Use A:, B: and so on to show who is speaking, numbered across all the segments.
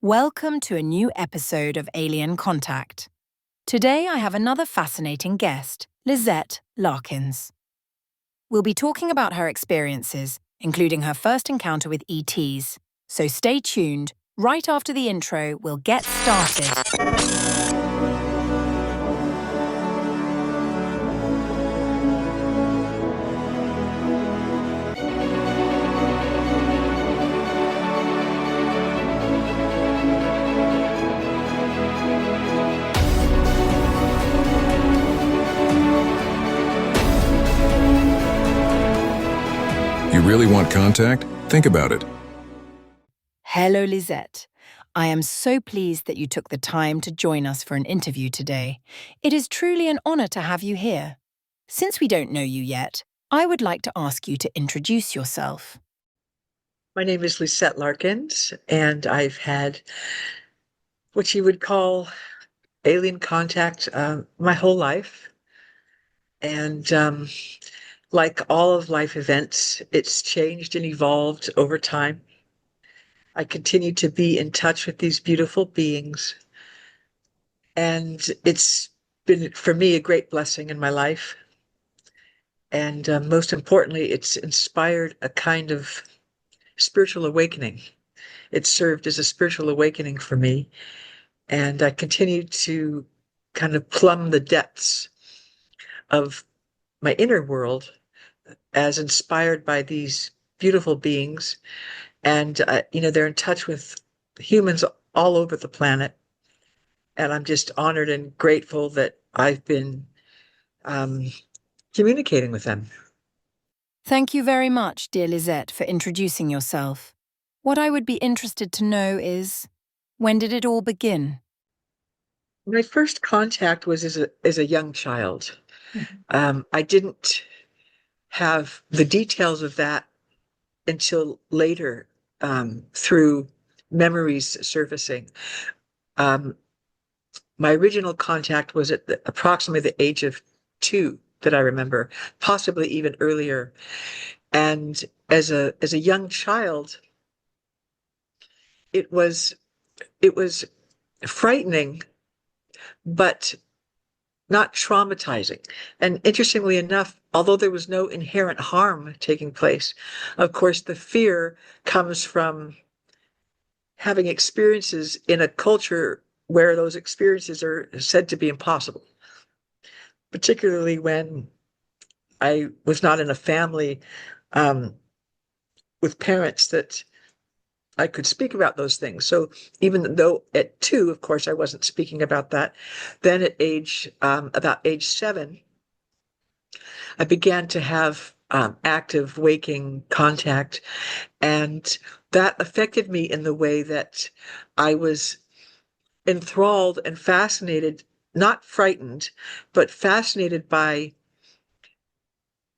A: Welcome to a new episode of Alien Contact. Today I have another fascinating guest, Lisette Larkins. We'll be talking about her experiences, including her first encounter with ETs. So stay tuned. Right after the intro, we'll get started.
B: You really want contact? Think about it.
A: Hello, Lisette. I am so pleased that you took the time to join us for an interview today. It is truly an honor to have you here. Since we don't know you yet, I would like to ask you to introduce yourself.
C: My name is Lisette Larkins, and I've had what you would call alien contact my whole life. And like all of life events, it's changed and evolved over time. I continue to be in touch with these beautiful beings. And it's been, for me, a great blessing in my life. And most importantly, it's inspired a kind of spiritual awakening. It served as a spiritual awakening for me. And I continue to kind of plumb the depths of my inner world as inspired by these beautiful beings. And, they're in touch with humans all over the planet. And I'm just honored and grateful that I've been communicating with them.
A: Thank you very much, dear Lisette, for introducing yourself. What I would be interested to know is, when did it all begin?
C: My first contact was as a young child. I didn't have the details of that until later, through memories surfacing. My original contact was at approximately the age of 2 that I remember, possibly even earlier. And as a young child, it was frightening, but not traumatizing. And interestingly enough, although there was no inherent harm taking place, of course, the fear comes from having experiences in a culture where those experiences are said to be impossible, particularly when I was not in a family with parents that I could speak about those things. So even though at 2, of course, I wasn't speaking about that, then at about age 7, I began to have active waking contact. And that affected me in the way that I was enthralled and fascinated, not frightened, but fascinated by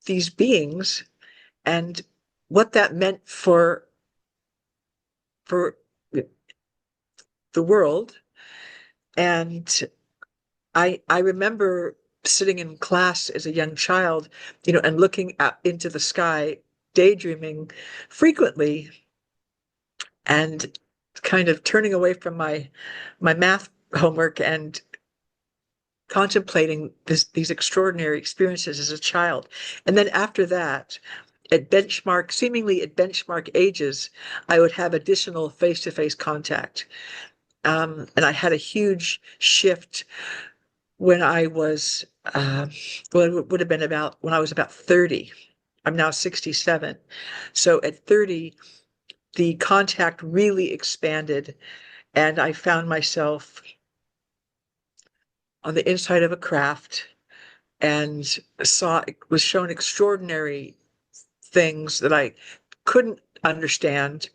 C: these beings and what that meant for the world. And I remember sitting in class as a young child, and looking out into the sky, daydreaming frequently, and kind of turning away from my math homework and contemplating these extraordinary experiences as a child. And then after that, seemingly at benchmark ages, I would have additional face-to-face contact. And I had a huge shift when I was, it would have been when I was about 30. I'm now 67. So at 30, the contact really expanded, and I found myself on the inside of a craft and was shown extraordinary things that I couldn't understand,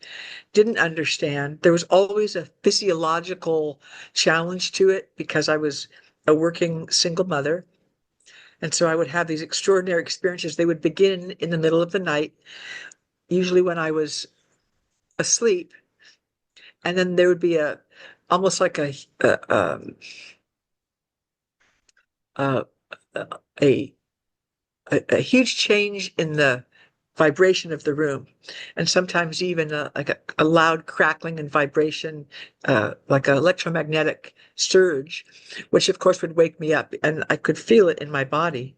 C: didn't understand. There was always a physiological challenge to it because I was a working single mother. And so I would have these extraordinary experiences. They would begin in the middle of the night, usually when I was asleep. And then there would be almost like a huge change in the vibration of the room, and sometimes even a loud crackling and vibration, like an electromagnetic surge, which of course would wake me up, and I could feel it in my body.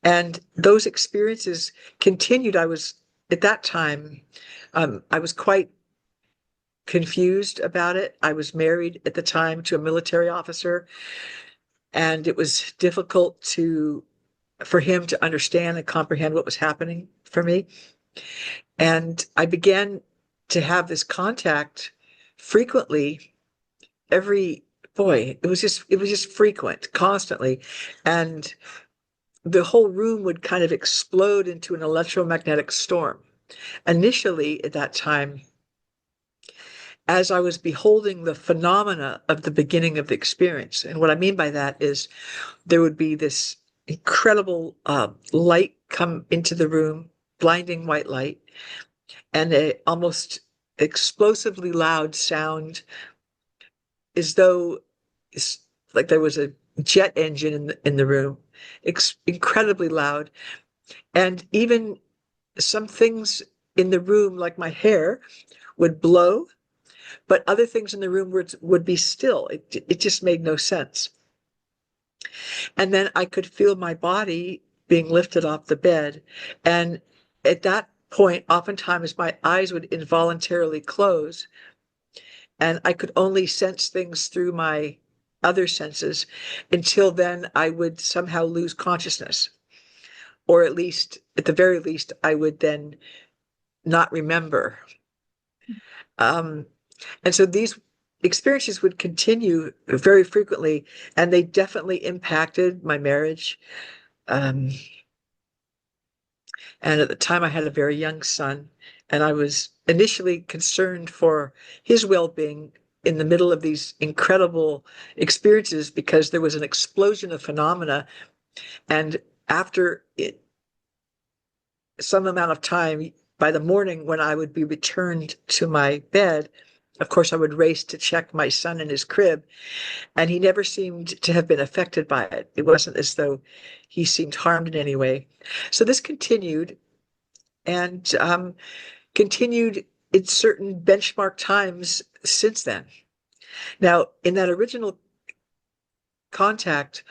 C: And those experiences continued. I was at that time, I was quite confused about it. I was married at the time to a military officer, and it was difficult for him to understand and comprehend what was happening for me. And I began to have this contact frequently. It was just frequent, constantly. And the whole room would kind of explode into an electromagnetic storm. Initially, at that time, as I was beholding the phenomena of the beginning of the experience. And what I mean by that is there would be this incredible light come into the room, blinding white light, and a almost explosively loud sound, as though it's like there was a jet engine in the room, incredibly loud. And even some things in the room, like my hair, would blow, but other things in the room would be still. It just made no sense. And then I could feel my body being lifted off the bed. And at that point, oftentimes my eyes would involuntarily close, and I could only sense things through my other senses. Until then, I would somehow lose consciousness, or at the very least, I would then not remember. And so these experiences would continue very frequently, and they definitely impacted my marriage. And at the time, I had a very young son, and I was initially concerned for his well-being in the middle of these incredible experiences, because there was an explosion of phenomena. And after some amount of time, by the morning when I would be returned to my bed, of course, I would race to check my son in his crib, and he never seemed to have been affected by it. It wasn't as though he seemed harmed in any way. So this continued, and continued in certain benchmark times since then. Now, in that original contact,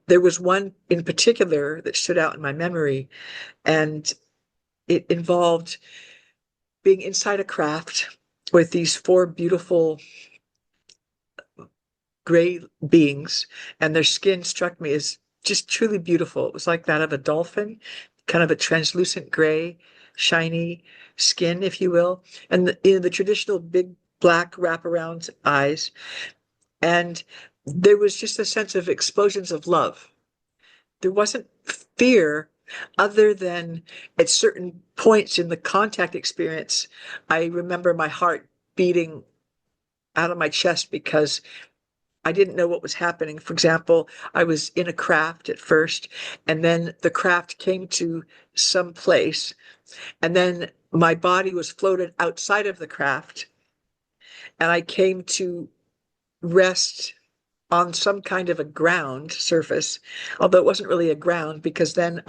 C: there was one in particular that stood out in my memory, and it involved being inside a craft with these four beautiful gray beings, and their skin struck me as just truly beautiful. It was like that of a dolphin, kind of a translucent gray, shiny skin, if you will, and the traditional big black wraparound eyes. And there was just a sense of explosions of love. There wasn't fear, other than at certain points in the contact experience, I remember my heart beating out of my chest because I didn't know what was happening. For example, I was in a craft at first, and then the craft came to some place, and then my body was floated outside of the craft, and I came to rest on some kind of a ground surface, although it wasn't really a ground, because then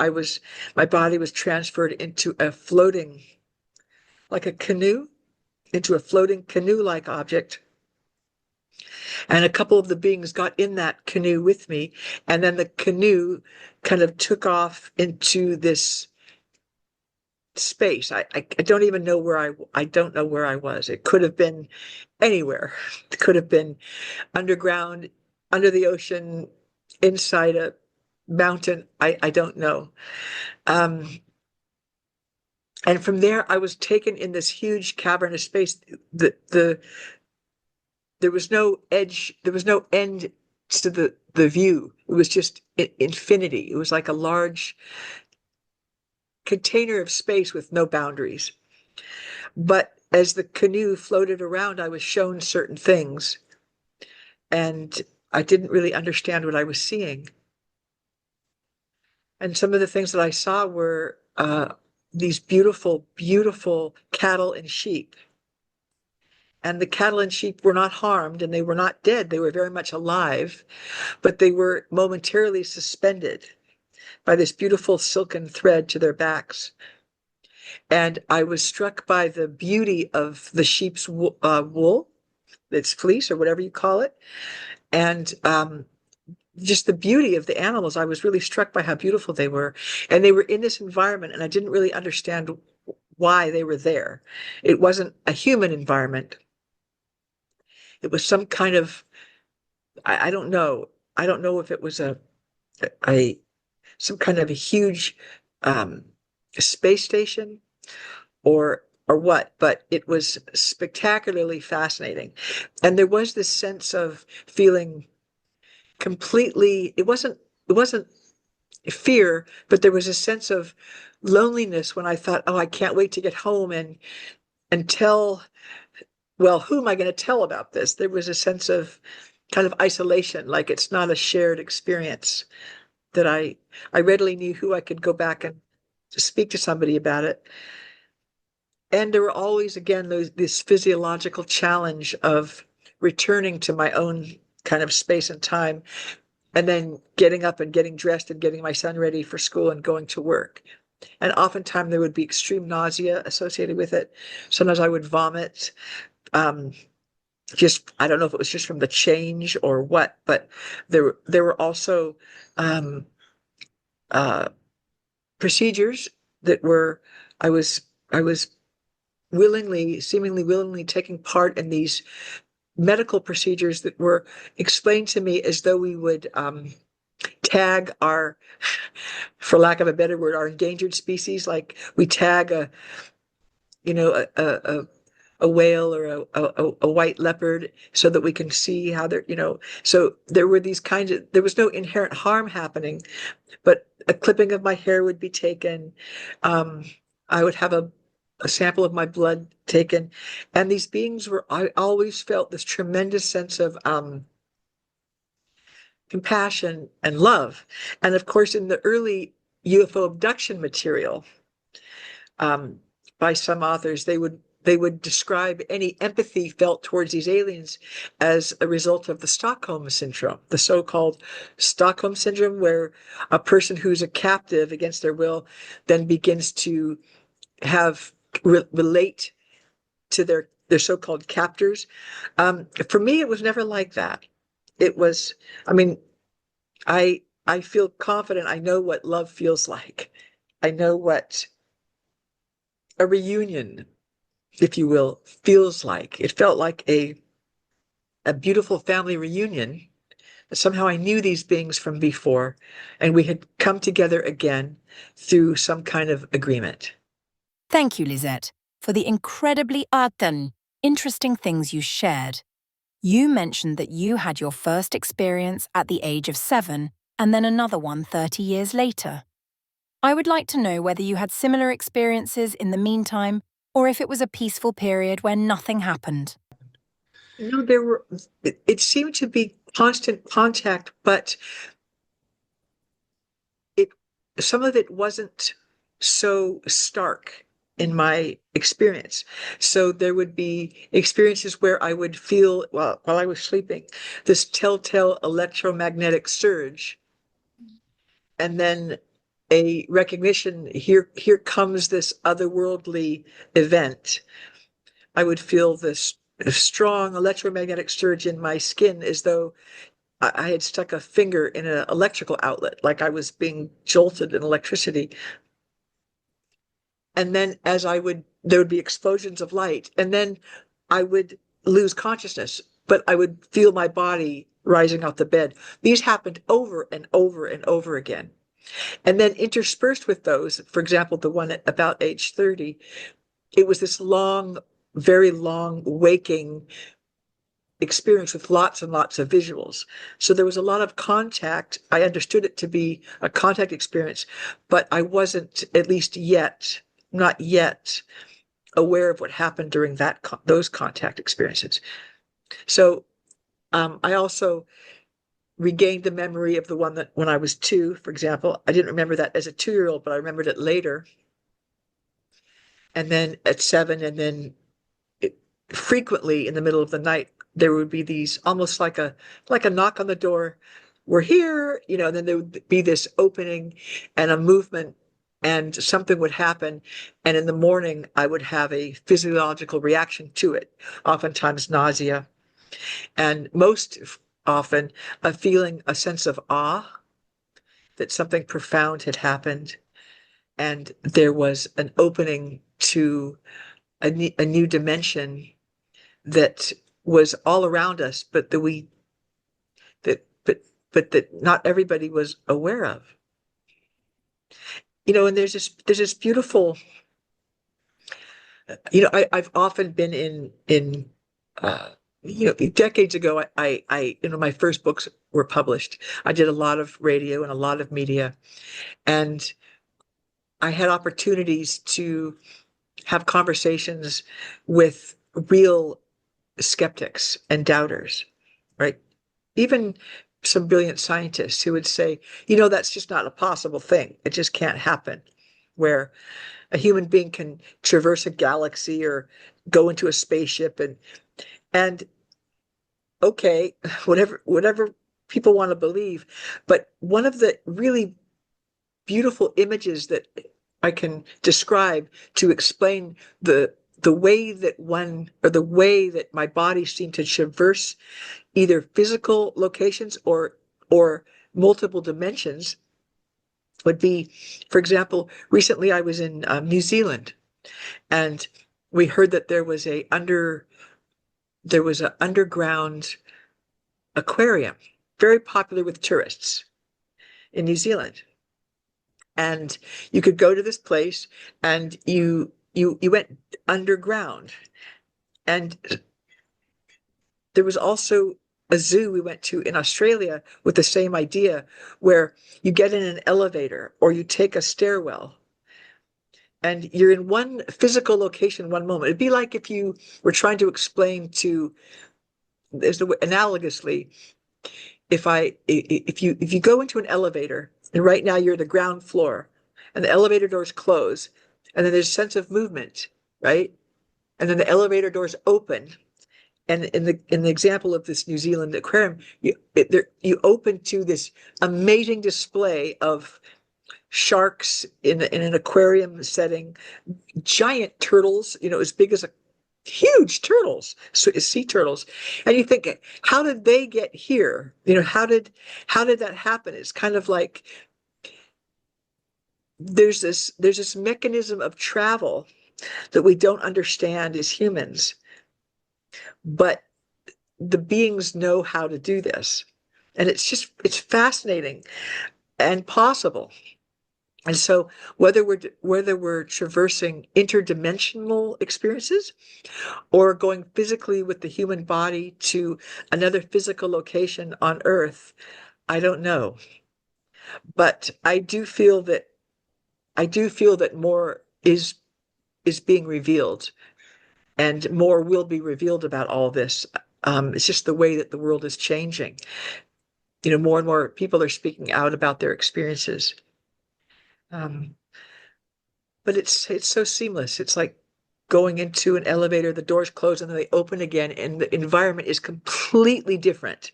C: my body was transferred into a floating, like a canoe, into a floating canoe-like object. And a couple of the beings got in that canoe with me, and then the canoe kind of took off into this space. I don't even know I don't know where I was. It could have been anywhere. It could have been underground, under the ocean, inside a mountain. I don't know. And from there, I was taken in this huge cavernous space. There was no edge. There was no end to the view. It was just infinity. It was like a large container of space with no boundaries. But as the canoe floated around, I was shown certain things, and I didn't really understand what I was seeing. And some of the things that I saw were these beautiful, beautiful cattle and sheep. And the cattle and sheep were not harmed, and they were not dead. They were very much alive, but they were momentarily suspended by this beautiful silken thread to their backs. And I was struck by the beauty of the sheep's wool, its fleece or whatever you call it. And just the beauty of the animals. I was really struck by how beautiful they were. And they were in this environment, and I didn't really understand why they were there. It wasn't a human environment. It was some kind of, I don't know. I don't know if it was a some kind of a huge um, space station or what, but it was spectacularly fascinating. And there was this sense of feeling completely, it wasn't fear, but there was a sense of loneliness when I thought, oh, I can't wait to get home and tell, well, who am I going to tell about this? There was a sense of kind of isolation, like it's not a shared experience that I readily knew who I could go back and speak to somebody about it. And there were always, again, this physiological challenge of returning to my own kind of space and time, and then getting up and getting dressed and getting my son ready for school and going to work. And oftentimes there would be extreme nausea associated with it. Sometimes I would vomit. Um, just, I don't know if it was just from the change or what, but there were also um, uh, procedures that were, I was seemingly willingly taking part in these medical procedures that were explained to me as though we would tag our, for lack of a better word, our endangered species. Like we tag you know, a whale or a white leopard so that we can see how they're. So there were these kinds of, there was no inherent harm happening, but a clipping of my hair would be taken. Um, I would have a sample of my blood taken. And these beings I always felt this tremendous sense of compassion and love. And of course, in the early UFO abduction material, um, by some authors, they would describe any empathy felt towards these aliens as a result of the Stockholm syndrome, the so-called Stockholm syndrome, where a person who's a captive against their will then begins to relate to their so-called captors. For me, it was never like that. It was, I mean, I feel confident. I know what love feels like. I know what a reunion, if you will, feels like. It felt like a beautiful family reunion. Somehow I knew these beings from before, and we had come together again through some kind of agreement.
A: Thank you, Lisette, for the incredibly interesting things you shared. You mentioned that you had your first experience at the age of 7 and then another one 30 years later. I would like to know whether you had similar experiences in the meantime or if it was a peaceful period where nothing happened.
C: It seemed to be constant contact, but it some of it wasn't so stark in my experience. So there would be experiences where I would feel, well, while I was sleeping, this telltale electromagnetic surge, and then a recognition, here comes this otherworldly event. I would feel this strong electromagnetic surge in my skin, as though I had stuck a finger in an electrical outlet, like I was being jolted in electricity. And then there would be explosions of light, and then I would lose consciousness, but I would feel my body rising out the bed. These happened over and over and over again. And then interspersed with those, for example, the one at about age 30, it was this long, very long waking experience with lots and lots of visuals. So there was a lot of contact. I understood it to be a contact experience, but I wasn't, at least yet, not yet, aware of what happened during those contact experiences. So I also regained the memory of the one that when I was 2, for example. I didn't remember that as a 2-year-old, but I remembered it later. And then at 7, and then frequently in the middle of the night, there would be these almost like a knock on the door. We're here, and then there would be this opening and a movement, and something would happen, and in the morning I would have a physiological reaction to it, oftentimes nausea, and most often a sense of awe that something profound had happened, and there was an opening to a new dimension that was all around us, but that not everybody was aware of. And there's this beautiful, I've often been in decades ago, my first books were published. I did a lot of radio and a lot of media, and I had opportunities to have conversations with real skeptics and doubters, right? Even some brilliant scientists who would say, that's just not a possible thing. It just can't happen. Where a human being can traverse a galaxy or go into a spaceship and okay, whatever people want to believe. But one of the really beautiful images that I can describe to explain the way that the way that my body seemed to traverse either physical locations or multiple dimensions would be, for example, recently I was in New Zealand, and we heard that there was an underground aquarium, very popular with tourists in New Zealand. And you could go to this place, and you went underground. And there was also a zoo we went to in Australia with the same idea, where you get in an elevator or you take a stairwell and you're in one physical location one moment. It'd be like if you were trying to explain analogously, if you go into an elevator and right now you're at the ground floor and the elevator doors close and then there's a sense of movement, right? And then the elevator doors open. And in the example of this New Zealand aquarium, you open to this amazing display of sharks in an aquarium setting, giant turtles, as big as huge turtles, sea turtles, and you think, how did they get here? How did that happen? It's kind of like there's this mechanism of travel that we don't understand as humans. But the beings know how to do this. And it's fascinating and possible. And so whether we're traversing interdimensional experiences or going physically with the human body to another physical location on Earth, I don't know. But I do feel that more is being revealed. And more will be revealed about all this. It's just the way that the world is changing. More and more people are speaking out about their experiences. But it's so seamless. It's like going into an elevator, the doors close and then they open again, and the environment is completely different.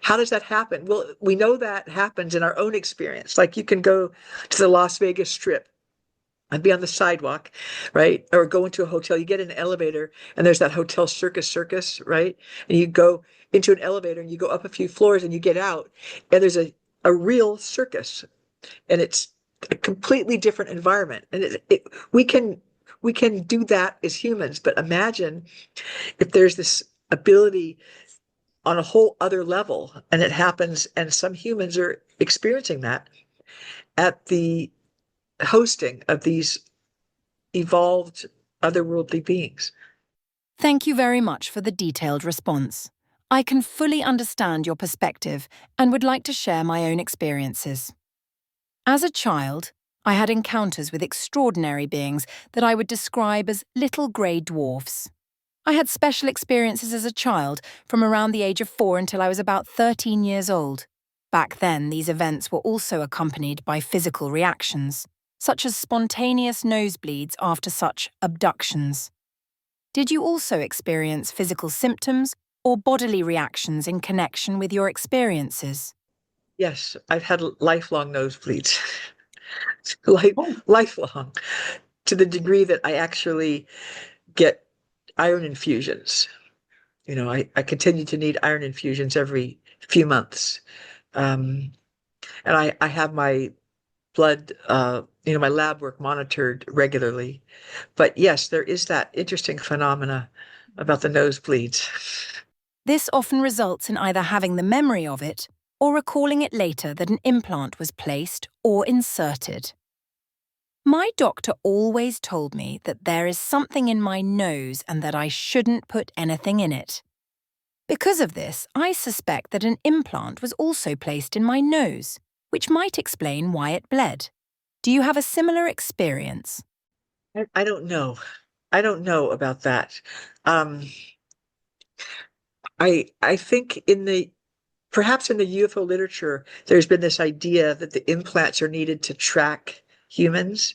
C: How does that happen? Well, we know that happens in our own experience. Like you can go to the Las Vegas Strip and be on the sidewalk, right? Or go into a hotel. You get in an elevator and there's that hotel circus, right? And you go into an elevator and you go up a few floors and you get out and there's a real circus, and it's a completely different environment. And we can do that as humans, but imagine if there's this ability on a whole other level and it happens, and some humans are experiencing that at the hosting of these evolved otherworldly beings.
A: Thank you very much for the detailed response. I can fully understand your perspective and would like to share my own experiences. As a child, I had encounters with extraordinary beings that I would describe as little grey dwarfs. I had special experiences as a child from around the age of 4 until I was about 13 years old. Back then, these events were also accompanied by physical reactions, such as spontaneous nosebleeds after such abductions. Did you also experience physical symptoms or bodily reactions in connection with your experiences?
C: Yes, I've had lifelong nosebleeds. life,
D: Oh,
C: lifelong, to the degree that I actually get iron infusions. I continue to need iron infusions every few months. Um, and I have my blood, my lab work monitored regularly. But yes, there is that interesting phenomena about the nosebleeds.
A: This often results in either having the memory of it or recalling it later that an implant was placed or inserted. My doctor always told me that there is something in my nose and that I shouldn't put anything in it. Because of this, I suspect that an implant was also placed in my nose, which might explain why it bled. Do you have a similar experience?
C: I don't know. I don't know about that. Um, I think perhaps in the UFO literature, there's been this idea that the implants are needed to track humans.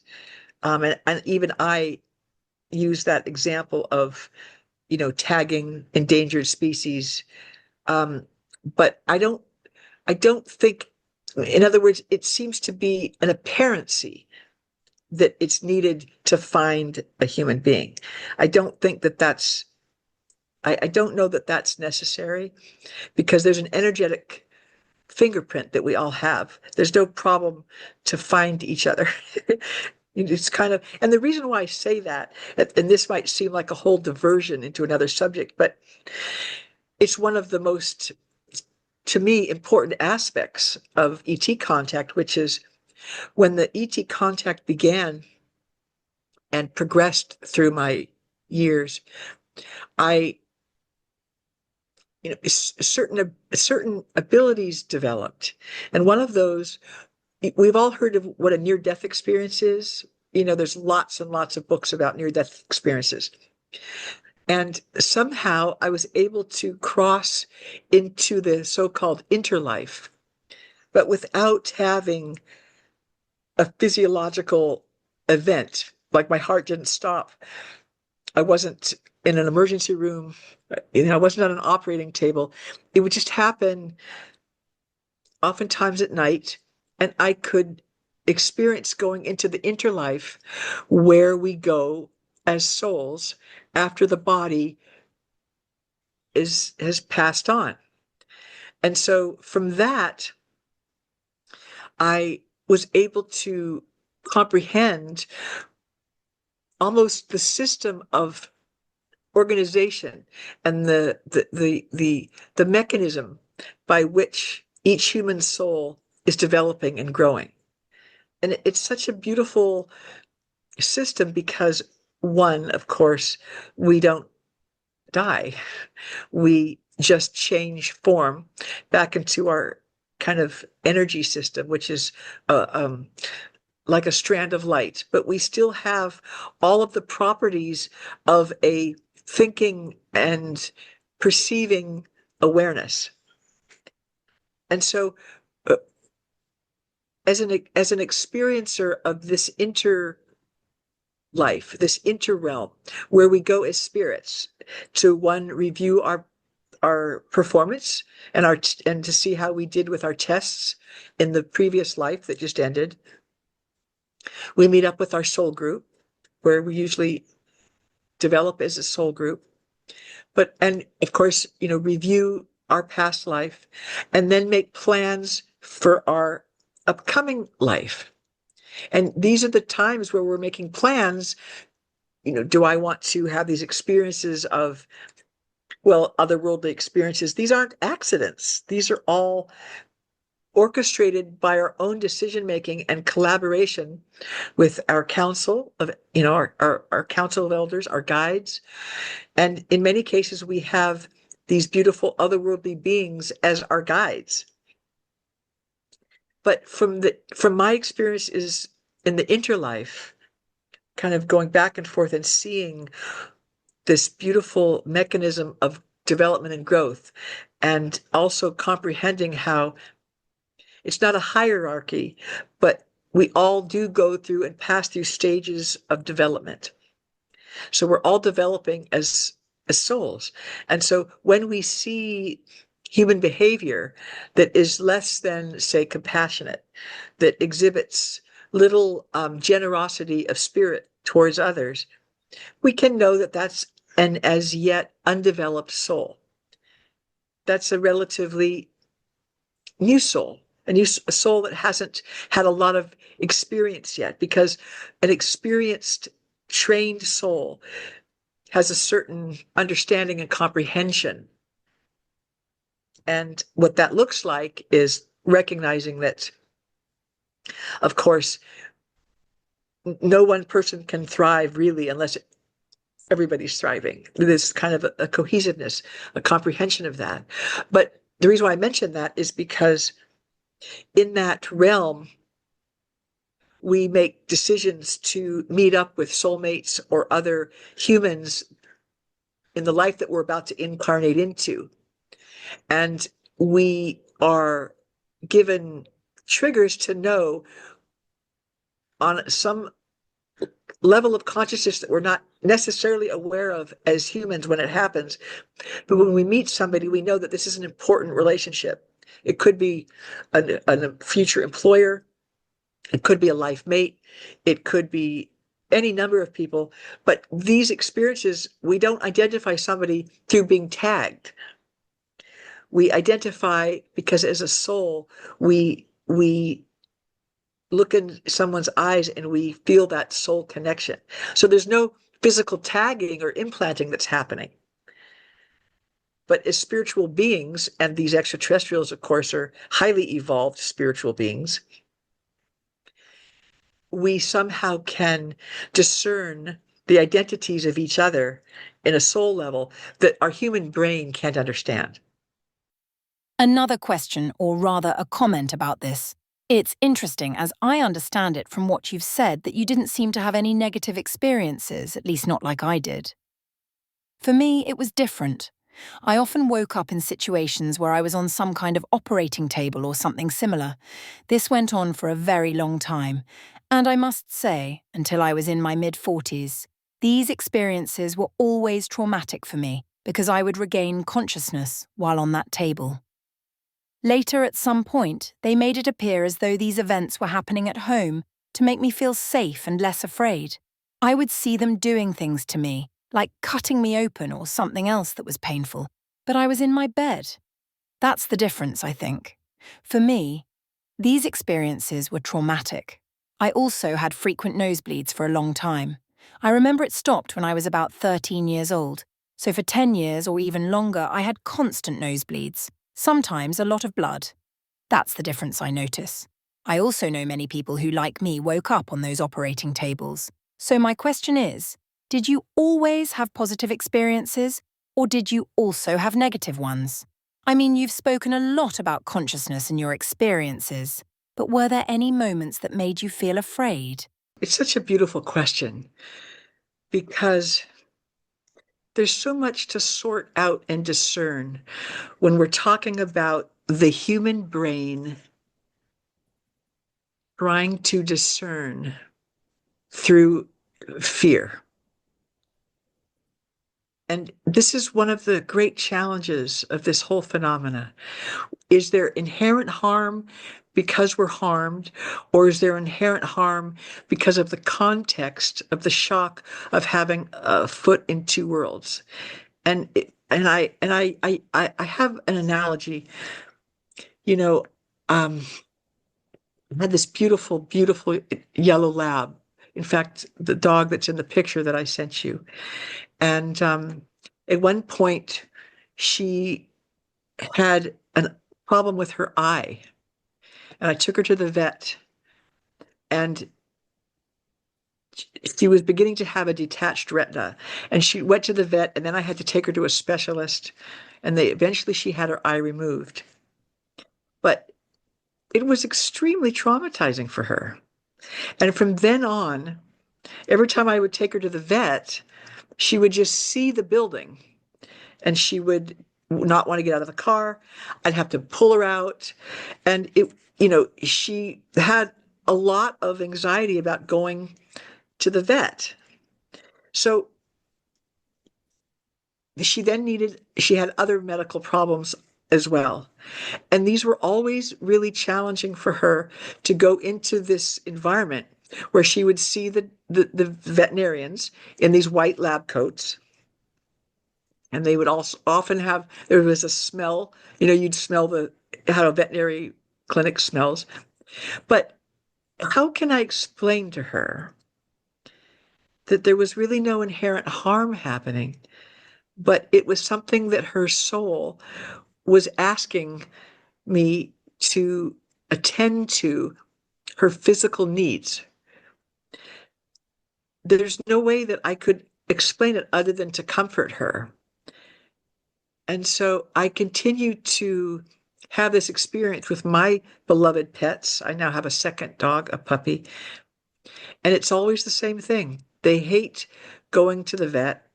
C: And even I use that example of, tagging endangered species. But I don't think, in other words, it seems to be an apparency that it's needed to find a human being. I don't think that that's, I don't know that that's necessary because there's an energetic fingerprint that we all have. There's no problem to find each other. It's kind of, and the reason why I say that, and this might seem like a whole diversion into another subject, but it's one of the most, to me, important aspects of ET contact, which is when the ET contact began and progressed through my years, I, certain abilities developed, and one of those, we've all heard of what a near-death experience is. There's lots and lots of books about near-death experiences. And somehow I was able to cross into the so-called interlife, but without having a physiological event. Like my heart didn't stop. I wasn't in an emergency room. I wasn't on an operating table. It would just happen oftentimes at night, and I could experience going into the interlife where we go as souls after the body has passed on. And so from that, I was able to comprehend almost the system of organization and the mechanism by which each human soul is developing and growing. And it's such a beautiful system because, one, of course, we don't die. We just change form back into our kind of energy system, which is like a strand of light, but we still have all of the properties of a thinking and perceiving awareness. And so, as an experiencer of this interlife, this interrealm, where we go as spirits to review our performance and to see how we did with our tests in the previous life that just ended. We meet up with our soul group, where we usually develop as a soul group, and of course, review our past life and then make plans for our upcoming life. And these are the times where we're making plans. Do I want to have these experiences of, well, otherworldly experiences? These aren't accidents. These are all orchestrated by our own decision making and collaboration with our council of, our council of elders, our guides. And in many cases, we have these beautiful otherworldly beings as our guides. But from my experiences in the interlife, kind of going back and forth and seeing this beautiful mechanism of development and growth, and also comprehending how it's not a hierarchy, but we all do go through and pass through stages of development. So we're all developing as souls. And so when we see human behavior that is less than, say, compassionate, that exhibits little generosity of spirit towards others, we can know that that's an as yet undeveloped soul. That's a relatively new soul, a soul that hasn't had a lot of experience yet, because an experienced, trained soul has a certain understanding and comprehension. And what that looks like is recognizing that, of course, no one person can thrive really unless everybody's thriving. There's kind of a cohesiveness, a comprehension of that. But the reason why I mention that is because in that realm, we make decisions to meet up with soulmates or other humans in the life that we're about to incarnate into. And we are given triggers to know on some level of consciousness that we're not necessarily aware of as humans when it happens. But when we meet somebody, we know that this is an important relationship. It could be a future employer. It could be a life mate. It could be any number of people. But these experiences, we don't identify somebody through being tagged. We identify because as a soul, we look in someone's eyes and we feel that soul connection. So there's no physical tagging or implanting that's happening. But as spiritual beings, and these extraterrestrials, of course, are highly evolved spiritual beings, we somehow can discern the identities of each other in a soul level that our human brain can't understand.
A: Another question, or rather a comment about this. It's interesting, as I understand it from what you've said, that you didn't seem to have any negative experiences, at least not like I did. For me, it was different. I often woke up in situations where I was on some kind of operating table or something similar. This went on for a very long time, and I must say, until I was in my mid-40s, these experiences were always traumatic for me because I would regain consciousness while on that table. Later, at some point, they made it appear as though these events were happening at home to make me feel safe and less afraid. I would see them doing things to me, like cutting me open or something else that was painful, but I was in my bed. That's the difference, I think. For me, these experiences were traumatic. I also had frequent nosebleeds for a long time. I remember it stopped when I was about 13 years old, so for 10 years or even longer I had constant nosebleeds, sometimes a lot of blood. That's the difference I notice. I also know many people who, like me, woke up on those operating tables. So my question is, did you always have positive experiences, or did you also have negative ones? I mean, you've spoken a lot about consciousness and your experiences, but were there any moments that made you feel afraid?
C: It's such a beautiful question because there's so much to sort out and discern when we're talking about the human brain trying to discern through fear. And this is one of the great challenges of this whole phenomena. Is there inherent harm because we're harmed, or is there inherent harm because of the context of the shock of having a foot in two worlds? I have an analogy. You know, I had this beautiful, beautiful yellow lab. In fact, the dog that's in the picture that I sent you. And at one point, she had a problem with her eye. And I took her to the vet. And she was beginning to have a detached retina. And she went to the vet, and then I had to take her to a specialist. And eventually she had her eye removed. But it was extremely traumatizing for her. And from then on, every time I would take her to the vet, she would just see the building and she would not want to get out of the car. I'd have to pull her out. And she had a lot of anxiety about going to the vet. So she had other medical problems as well. And these were always really challenging for her to go into this environment where she would see the veterinarians in these white lab coats. And they would also often have, there was a smell, you'd smell how a veterinary clinic smells. But how can I explain to her that there was really no inherent harm happening, but it was something that her soul was asking me to attend to her physical needs? There's no way that I could explain it other than to comfort her. And so I continue to have this experience with my beloved pets. I now have a second dog, a puppy, and it's always the same thing. They hate going to the vet,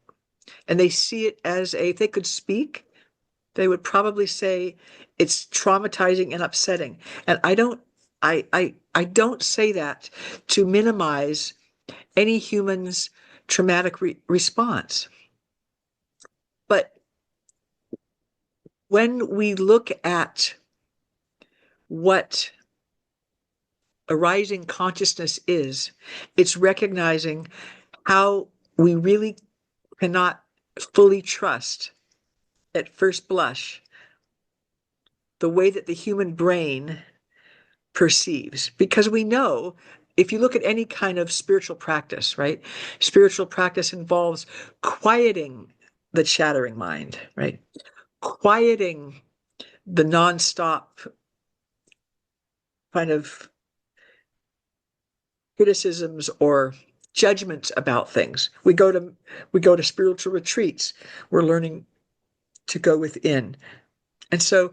C: and they see it as if they could speak, they would probably say it's traumatizing and upsetting. And I don't say that to minimize any human's traumatic response. But when we look at what arising consciousness is, it's recognizing how we really cannot fully trust at first blush the way that the human brain perceives. Because we know, if you look at any kind of spiritual practice, right? Spiritual practice involves quieting the chattering mind, right? Quieting the nonstop kind of criticisms or judgments about things. We go to spiritual retreats. We're learning to go within. And so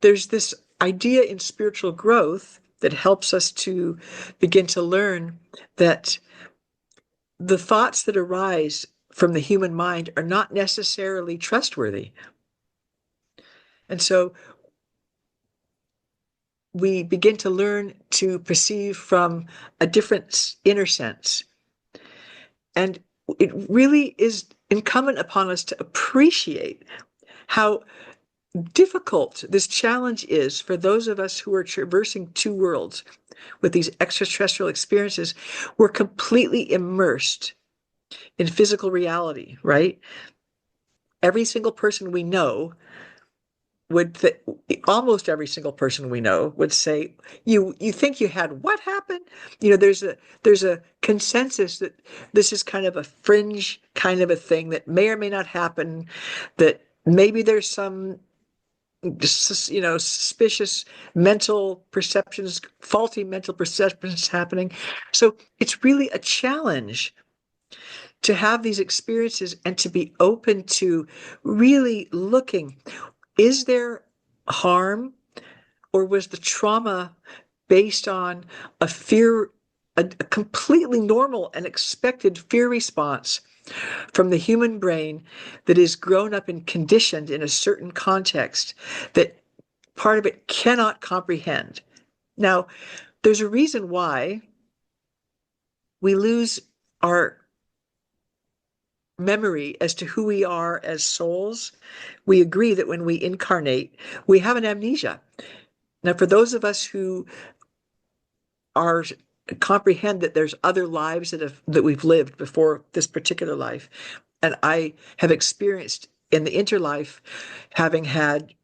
C: there's this idea in spiritual growth that helps us to begin to learn that the thoughts that arise from the human mind are not necessarily trustworthy. And so we begin to learn to perceive from a different inner sense. And it really is incumbent upon us to appreciate how difficult this challenge is for those of us who are traversing two worlds with these extraterrestrial experiences. We're completely immersed in physical reality, right? Every single person we know almost every single person we know would say, you think you had what happened? There's a consensus that this is kind of a fringe kind of a thing that may or may not happen, that maybe there's some suspicious mental perceptions, faulty mental perceptions happening. So it's really a challenge to have these experiences and to be open to really looking, is there harm, or was the trauma based on a fear, a completely normal and expected fear response from the human brain that is grown up and conditioned in a certain context that part of it cannot comprehend? Now, there's a reason why we lose our memory as to who we are as souls. We agree that when we incarnate, we have an amnesia. Now, for those of us who are comprehend that there's other lives that we've lived before this particular life, and I have experienced in the interlife having had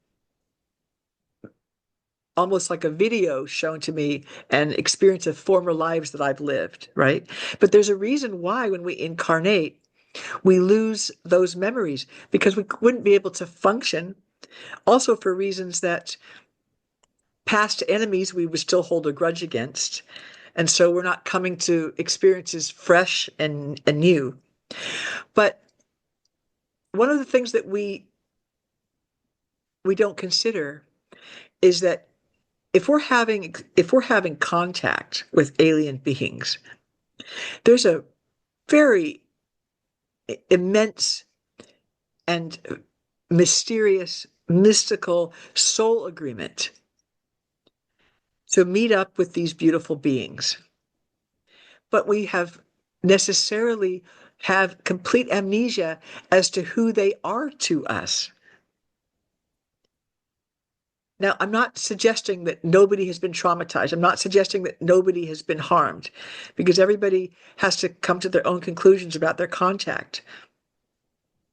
C: almost like a video shown to me and experience of former lives that I've lived, right? But there's a reason why when we incarnate, we lose those memories, because we wouldn't be able to function, also for reasons that past enemies we would still hold a grudge against. And so we're not coming to experiences fresh and new. But one of the things that we don't consider is that if we're having contact with alien beings, there's a very immense and mysterious, mystical soul agreement to meet up with these beautiful beings. But we have necessarily have complete amnesia as to who they are to us. Now, I'm not suggesting that nobody has been traumatized. I'm not suggesting that nobody has been harmed, because everybody has to come to their own conclusions about their contact.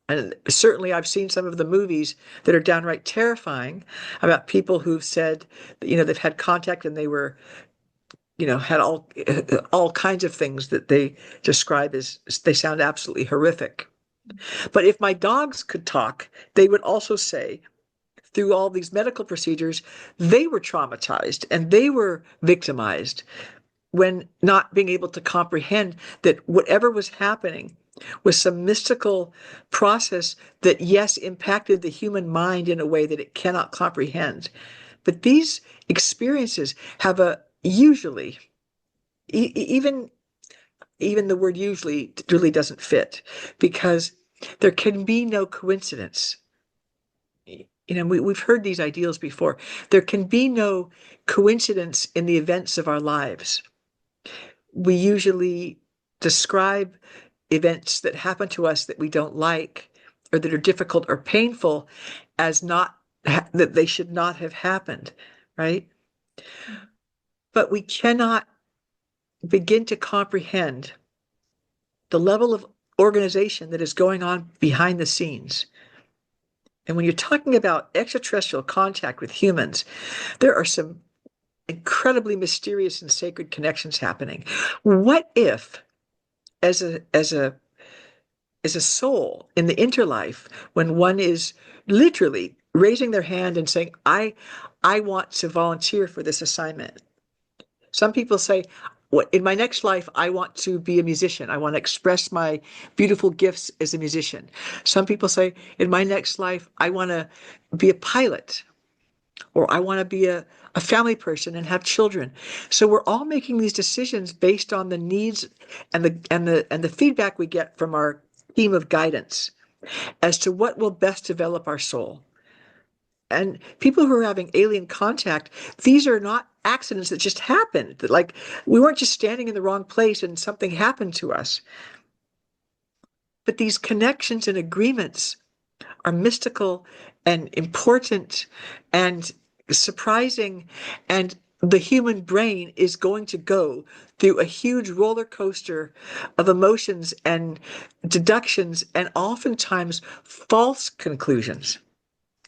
C: And certainly I've seen some of the movies that are downright terrifying about people who've said that, they've had contact and they were, had all kinds of things that they describe as, they sound absolutely horrific. But if my dogs could talk, they would also say, through all these medical procedures, they were traumatized and they were victimized when not being able to comprehend that whatever was happening was some mystical process that, yes, impacted the human mind in a way that it cannot comprehend. But these experiences have a usually, even the word usually really doesn't fit, because there can be no coincidence. We've heard these ideals before. There can be no coincidence in the events of our lives. We usually describe events that happen to us that we don't like or that are difficult or painful as not that they should not have happened, right? But we cannot begin to comprehend the level of organization that is going on behind the scenes. And when you're talking about extraterrestrial contact with humans, there are some incredibly mysterious and sacred connections happening. What if, as a soul in the interlife, when one is literally raising their hand and saying, I want to volunteer for this assignment. Some people say, in my next life, I want to be a musician. I want to express my beautiful gifts as a musician. Some people say, in my next life, I want to be a pilot, or I want to be a family person and have children. So we're all making these decisions based on the needs and the feedback we get from our team of guidance as to what will best develop our soul. And people who are having alien contact, these are not accidents that just happened. Like, we weren't just standing in the wrong place and something happened to us. But these connections and agreements are mystical and important and surprising. And the human brain is going to go through a huge roller coaster of emotions and deductions and oftentimes false conclusions.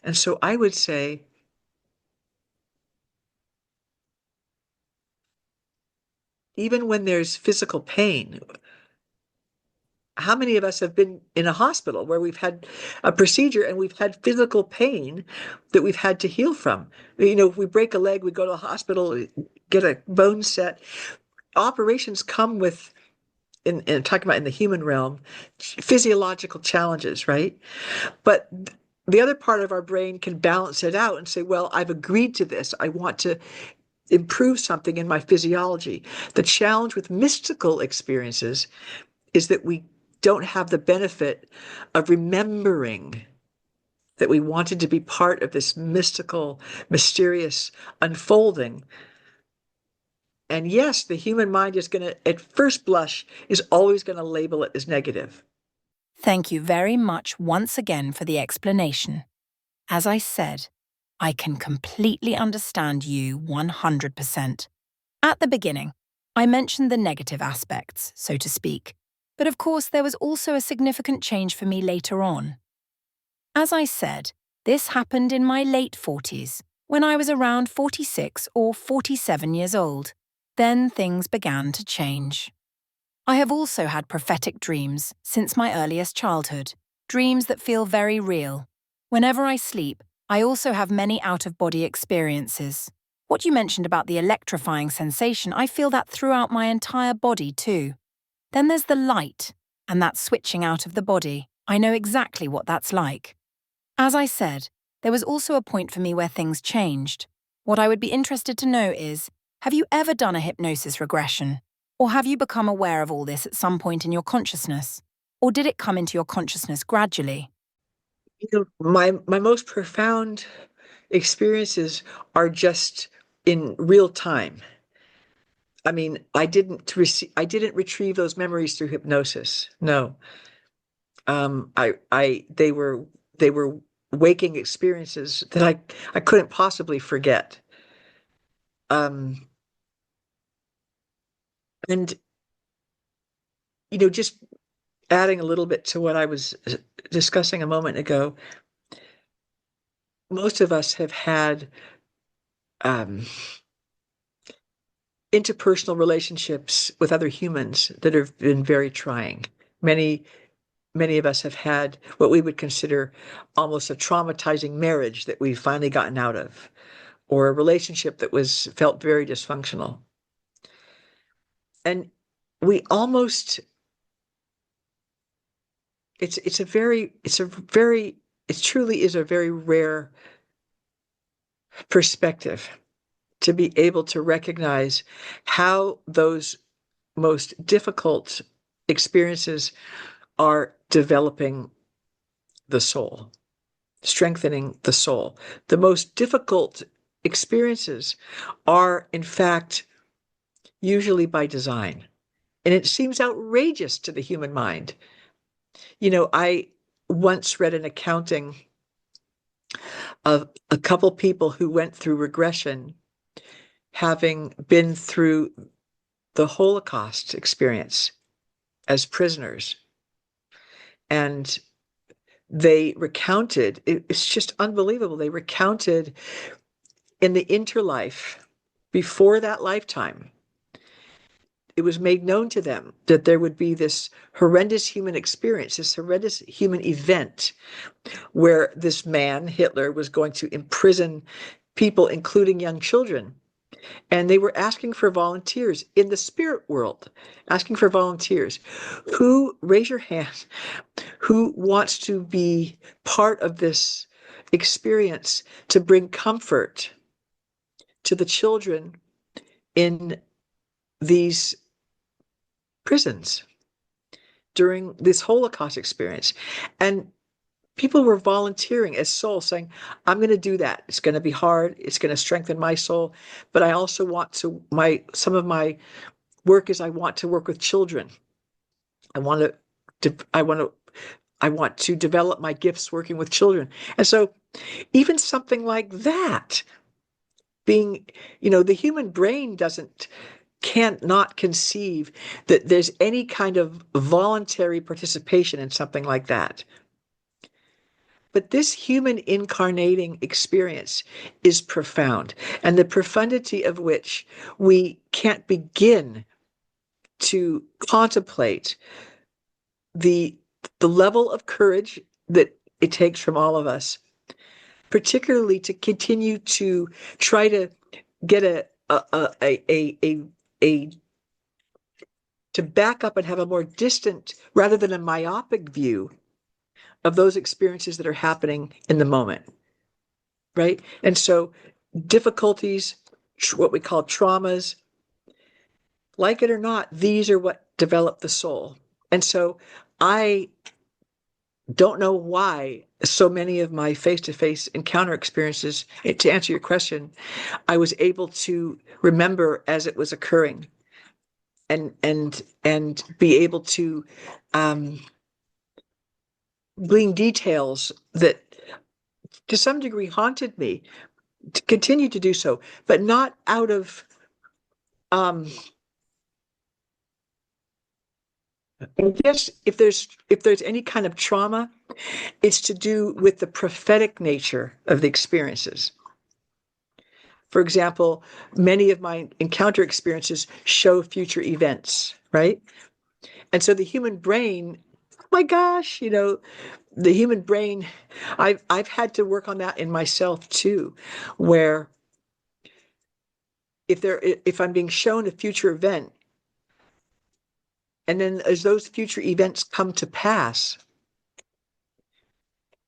C: And so I would say, even when there's physical pain, how many of us have been in a hospital where we've had a procedure and we've had physical pain that we've had to heal from? If we break a leg, we go to the hospital, get a bone set. Operations come with, in talking about in the human realm, physiological challenges, right? But the other part of our brain can balance it out and say, well, I've agreed to this. I want to improve something in my physiology. The challenge with mystical experiences is that we don't have the benefit of remembering that we wanted to be part of this mystical, mysterious unfolding. And yes, the human mind is going to, at first blush, is always going to label it as negative.
A: Thank you very much once again for the explanation. As I said, I can completely understand you 100%. At the beginning, I mentioned the negative aspects, so to speak, but of course there was also a significant change for me later on. As I said, this happened in my late 40s, when I was around 46 or 47 years old. Then things began to change. I have also had prophetic dreams since my earliest childhood, dreams that feel very real. Whenever I sleep, I also have many out-of-body experiences. What you mentioned about the electrifying sensation, I feel that throughout my entire body too. Then there's the light, and that switching out of the body. I know exactly what that's like. As I said, there was also a point for me where things changed. What I would be interested to know is, have you ever done a hypnosis regression? Or have you become aware of all this at some point in your consciousness? Or did it come into your consciousness gradually?
C: My most profound experiences are just in real time. I mean, I didn't retrieve those memories through hypnosis. No. They were waking experiences that I couldn't possibly forget. And just adding a little bit to what I was discussing a moment ago, most of us have had interpersonal relationships with other humans that have been very trying. Many of us have had what we would consider almost a traumatizing marriage that we've finally gotten out of, or a relationship that felt very dysfunctional. And we almost, it truly is a very rare perspective to be able to recognize how those most difficult experiences are developing the soul, strengthening the soul. The most difficult experiences are, in fact, usually by design. And it seems outrageous to the human mind. I once read an accounting of a couple people who went through regression, having been through the Holocaust experience as prisoners. And they recounted, it's just unbelievable. They recounted in the interlife, before that lifetime, it was made known to them that there would be this horrendous human experience, this horrendous human event where this man, Hitler, was going to imprison people, including young children. And they were asking for volunteers in the spirit world, asking for volunteers. Raise your hand, who wants to be part of this experience to bring comfort to the children in these prisons during this Holocaust experience? And people were volunteering as souls, saying, I'm going to do that. It's going to be hard. It's going to strengthen my soul. But I also want to, some of my work is I want to work with children. I want to develop my gifts working with children. And so even something like that, being, the human brain can't not conceive that there's any kind of voluntary participation in something like that. But this human incarnating experience is profound, and the profundity of which we can't begin to contemplate the level of courage that it takes from all of us, particularly to continue to try to get to back up and have a more distant rather than a myopic view of those experiences that are happening in the moment, right? And so difficulties, what we call traumas, like it or not, these are what develop the soul. And so I don't know why so many of my face-to-face encounter experiences, to answer your question, I was able to remember as it was occurring and be able to glean details that to some degree haunted me, to continue to do so, but not out of I guess if there's any kind of trauma, it's to do with the prophetic nature of the experiences. For example, many of my encounter experiences show future events, right? And so the human brain, oh my gosh, the human brain, I've had to work on that in myself too, where if I'm being shown a future event, and then as those future events come to pass,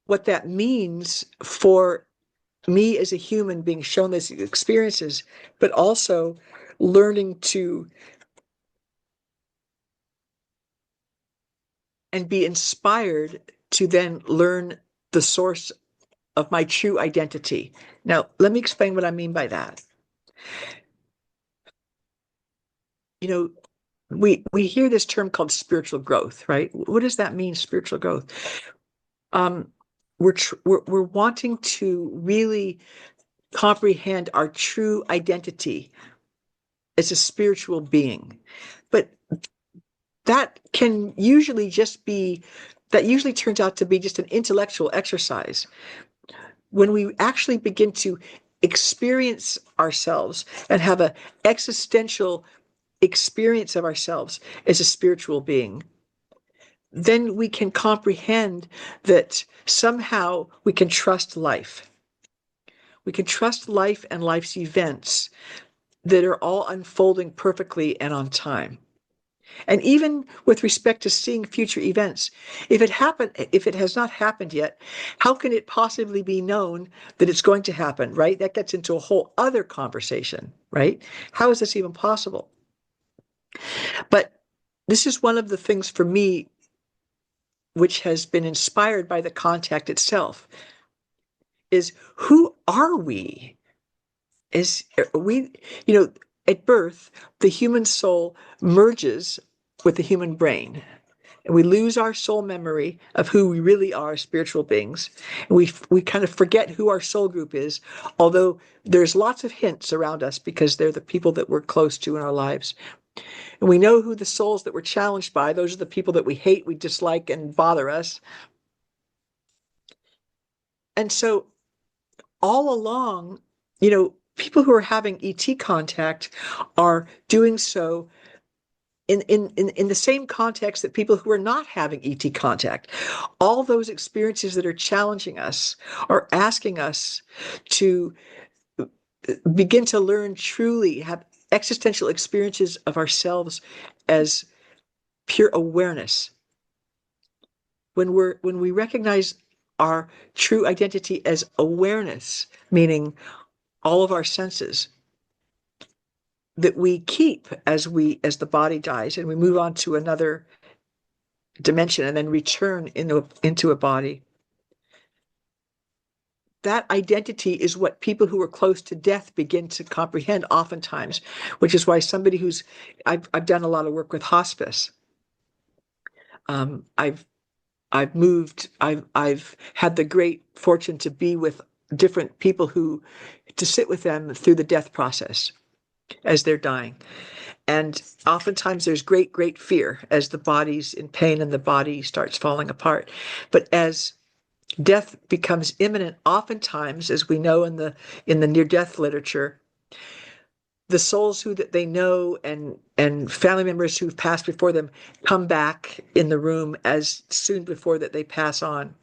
C: what that means for me as a human being shown these experiences, but also learning to and be inspired to then learn the source of my true identity. Now, let me explain what I mean by that. We hear this term called spiritual growth, right? What does that mean, spiritual growth? we're wanting to really comprehend our true identity as a spiritual being. But that can usually that usually turns out to be just an intellectual exercise. When we actually begin to experience ourselves and have an existential experience of ourselves as a spiritual being, then we can comprehend that somehow we can trust life. We can trust life and life's events that are all unfolding perfectly and on time. And even with respect to seeing future events, if it has not happened yet, how can it possibly be known that it's going to happen, right? That gets into a whole other conversation, right? How is this even possible? But this is one of the things for me which has been inspired by the contact itself, is who are we? At birth, the human soul merges with the human brain. And we lose our soul memory of who we really are, spiritual beings. And we kind of forget who our soul group is, although there's lots of hints around us because they're the people that we're close to in our lives. And we know who the souls that we're challenged by, those are the people that we hate, we dislike, and bother us. And so all along, people who are having ET contact are doing so in the same context that people who are not having ET contact. All those experiences that are challenging us are asking us to begin to learn truly, have existential experiences of ourselves as pure awareness. When we recognize our true identity as awareness, meaning all of our senses that we keep as the body dies and we move on to another dimension and then return into a body. That identity is what people who are close to death begin to comprehend oftentimes, which is why somebody I've done a lot of work with hospice. I've had the great fortune to be with different people to sit with them through the death process as they're dying. And oftentimes there's great, great fear as the body's in pain and the body starts falling apart. But as death becomes imminent, oftentimes, as we know in the near-death literature, the souls that they know and family members who've passed before them come back in the room as soon before that they pass on.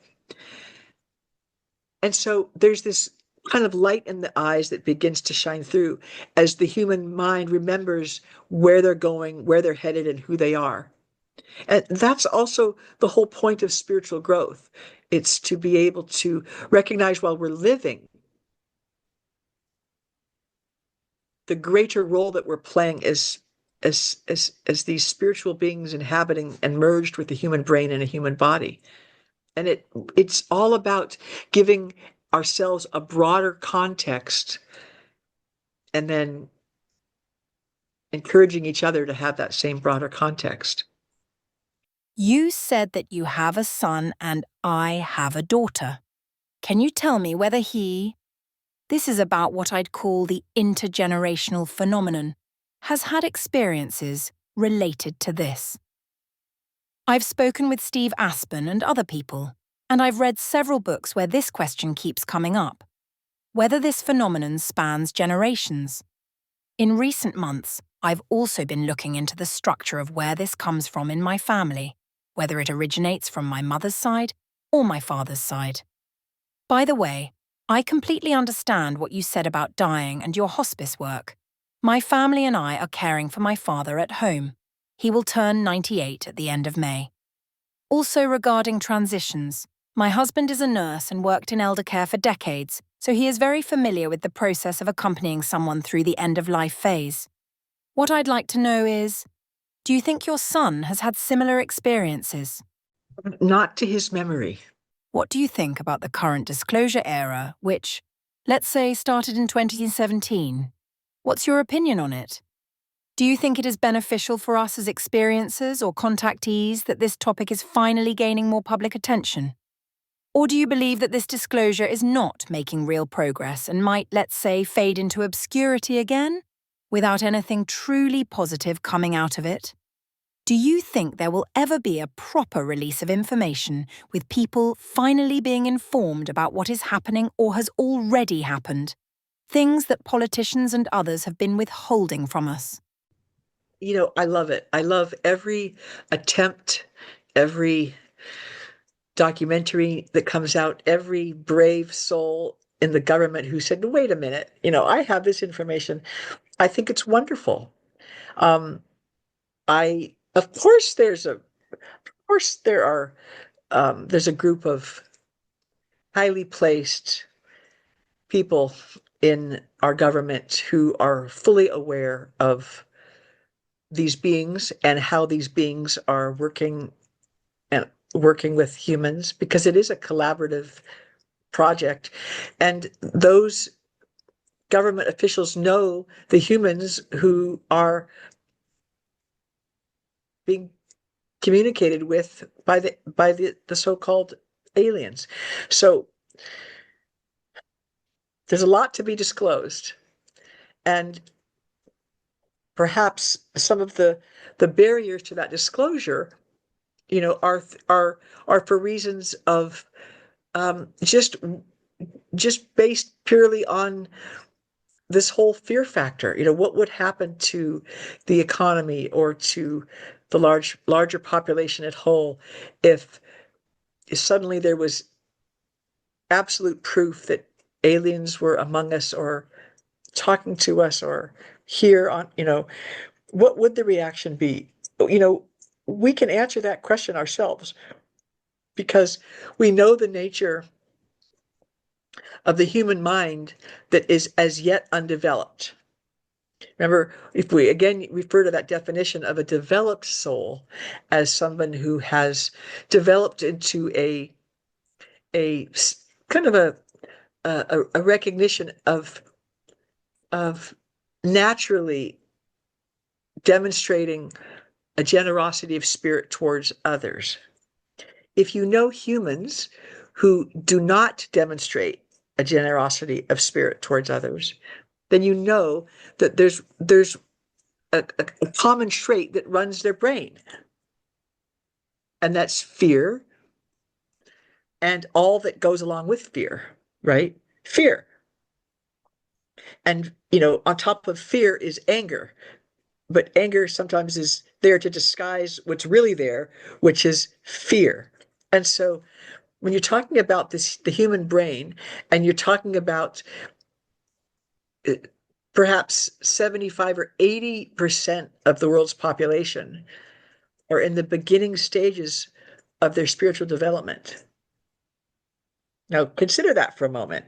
C: And so there's this kind of light in the eyes that begins to shine through as the human mind remembers where they're going, where they're headed, and who they are. And that's also the whole point of spiritual growth. It's to be able to recognize while we're living the greater role that we're playing as these spiritual beings inhabiting and merged with the human brain and a human body. And it's all about giving ourselves a broader context and then encouraging each other to have that same broader context.
A: You said that you have a son and I have a daughter. Can you tell me whether this is about what I'd call the intergenerational phenomenon, has had experiences related to this? I've spoken with Steve Aspen and other people, and I've read several books where this question keeps coming up, whether this phenomenon spans generations. In recent months, I've also been looking into the structure of where this comes from in my family, whether it originates from my mother's side or my father's side. By the way, I completely understand what you said about dying and your hospice work. My family and I are caring for my father at home. He will turn 98 at the end of May. Also regarding transitions, my husband is a nurse and worked in elder care for decades, so he is very familiar with the process of accompanying someone through the end-of-life phase. What I'd like to know is, do you think your son has had similar experiences?
C: Not to his memory.
A: What do you think about the current disclosure era, which, let's say, started in 2017? What's your opinion on it? Do you think it is beneficial for us as experiencers or contactees that this topic is finally gaining more public attention? Or do you believe that this disclosure is not making real progress and might, let's say, fade into obscurity again, without anything truly positive coming out of it? Do you think there will ever be a proper release of information with people finally being informed about what is happening or has already happened? Things that politicians and others have been withholding from us.
C: I love it. I love every attempt, every documentary that comes out, every brave soul in the government who said, wait a minute, I have this information. I think it's wonderful. Of course, there's a group of highly placed people in our government who are fully aware of these beings and how these beings are working with humans, because it is a collaborative project. And those government officials know the humans who are being communicated with by the so-called aliens. So there's a lot to be disclosed. And perhaps some of the barriers to that disclosure, are for reasons of just based purely on this whole fear factor. What would happen to the economy or to the larger population at whole if suddenly there was absolute proof that aliens were among us or talking to us or here on, what would the reaction be? We can answer that question ourselves because we know the nature of the human mind that is as yet undeveloped. Remember, if we again refer to that definition of a developed soul as someone who has developed into a kind of a recognition of naturally demonstrating a generosity of spirit towards others. If you know humans who do not demonstrate a generosity of spirit towards others, then you know that there's a common trait that runs their brain, and that's fear and all that goes along with fear, right? Fear. And, on top of fear is anger. But anger sometimes is there to disguise what's really there, which is fear. And so when you're talking about the human brain, and you're talking about perhaps 75 or 80% of the world's population are in the beginning stages of their spiritual development. Now, consider that for a moment.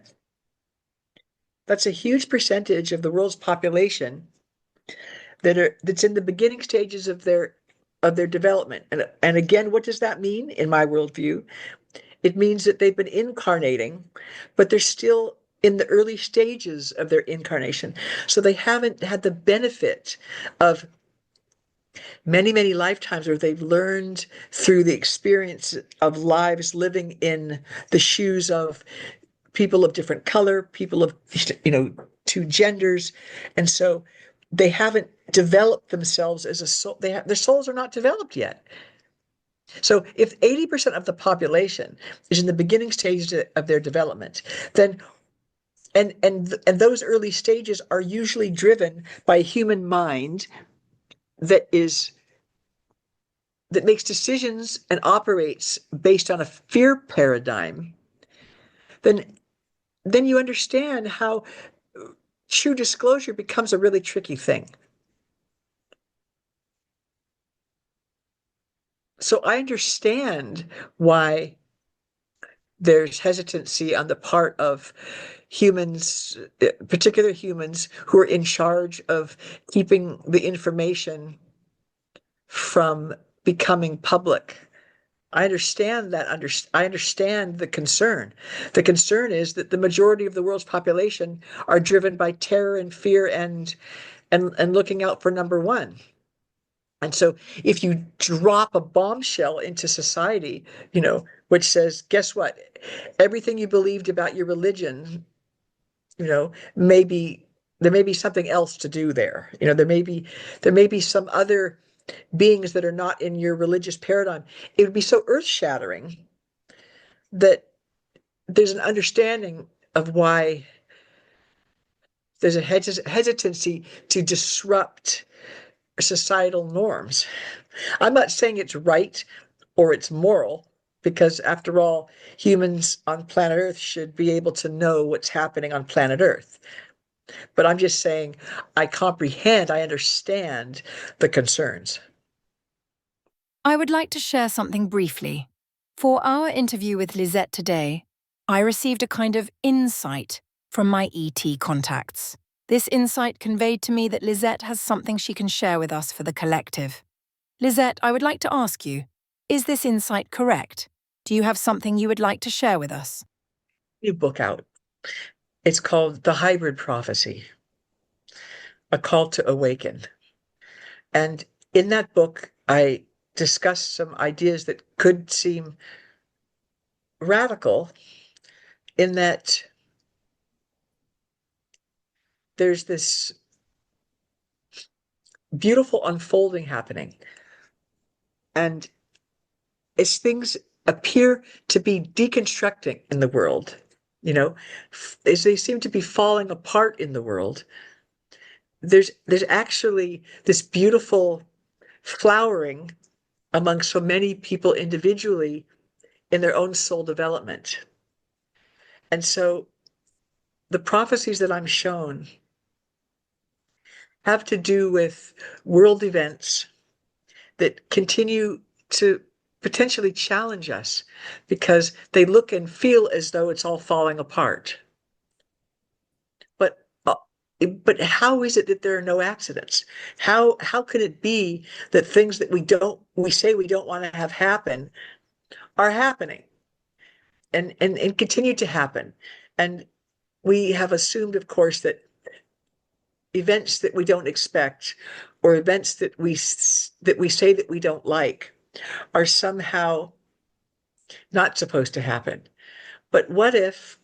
C: That's a huge percentage of the world's population that's in the beginning stages of their development. And again, what does that mean in my worldview? It means that they've been incarnating, but they're still in the early stages of their incarnation. So they haven't had the benefit of many, many lifetimes where they've learned through the experience of lives living in the shoes of people of different color, people of, two genders. And so they haven't developed themselves as a soul. Their souls are not developed yet. So if 80% of the population is in the beginning stages of their development, then and those early stages are usually driven by a human mind that makes decisions and operates based on a fear paradigm, then you understand how true disclosure becomes a really tricky thing. So I understand why there's hesitancy on the part of humans, particular humans who are in charge of keeping the information from becoming public. I understand that. I understand the concern. The concern is that the majority of the world's population are driven by terror and fear and looking out for number one. And so if you drop a bombshell into society, which says, guess what? Everything you believed about your religion, maybe there may be something else to do there. There may be some other beings that are not in your religious paradigm. It would be so earth-shattering that there's an understanding of why there's a hesitancy to disrupt societal norms. I'm not saying it's right or it's moral, because after all, humans on planet Earth should be able to know what's happening on planet Earth. But I'm just saying I understand the concerns.
A: I would like to share something briefly. For our interview with Lisette today, I received a kind of insight from my ET contacts. This insight conveyed to me that Lisette has something she can share with us for the collective. Lisette, I would like to ask you, is this insight correct? Do you have something you would like to share with us?
C: New book out. It's called The Hybrid Prophecy, A Call to Awaken. And in that book, I discuss some ideas that could seem radical, in that there's this beautiful unfolding happening. And as things appear to be deconstructing in the world, as they seem to be falling apart in the world, there's actually this beautiful flowering among so many people individually in their own soul development. And so the prophecies that I'm shown have to do with world events that continue to potentially challenge us, because they look and feel as though it's all falling apart. But how is it that there are no accidents? How could it be that things that we say we don't want to have happen are happening and continue to happen? And we have assumed, of course, that events that we don't expect, or events that we say that we don't like, are somehow not supposed to happen. But what if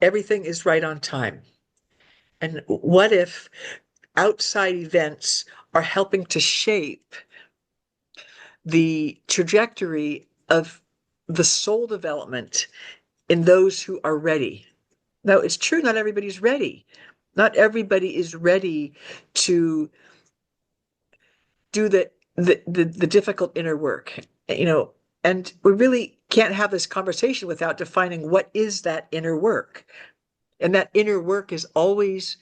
C: everything is right on time? And what if outside events are helping to shape the trajectory of the soul development in those who are ready? Now, it's true, not everybody's ready. Not everybody is ready to do the difficult inner work, and we really can't have this conversation without defining what is that inner work. And that inner work is always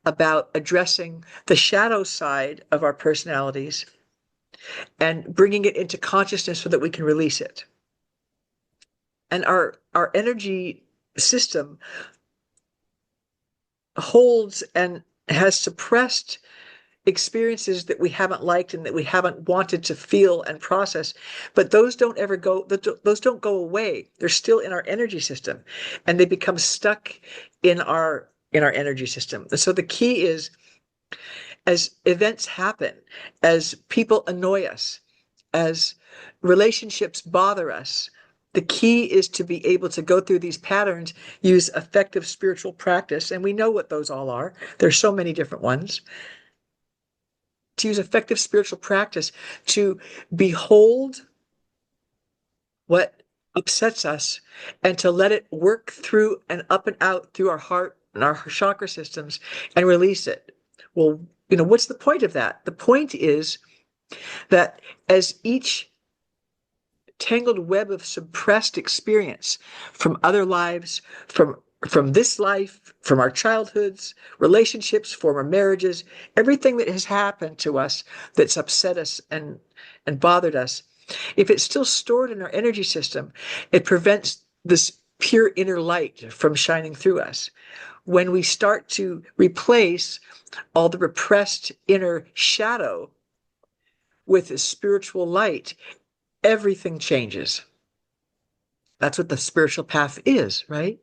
C: about addressing the shadow side of our personalities and bringing it into consciousness so that we can release it. And our energy system holds and has suppressed experiences that we haven't liked and that we haven't wanted to feel and process, but those don't go away. They're still in our energy system, and they become stuck in our energy system. And so the key is, as events happen, as people annoy us, as relationships bother us, the key is to be able to go through these patterns, use effective spiritual practice, and we know what those all are. There's so many different ones. To use effective spiritual practice to behold what upsets us, and to let it work through and up and out through our heart and our chakra systems and release it. Well, what's the point of that? The point is that as each tangled web of suppressed experience from other lives, from this life, from our childhoods, relationships, former marriages, everything that has happened to us that's upset us and bothered us, if it's still stored in our energy system, it prevents this pure inner light from shining through us. When we start to replace all the repressed inner shadow with a spiritual light, everything changes. That's what the spiritual path is, right?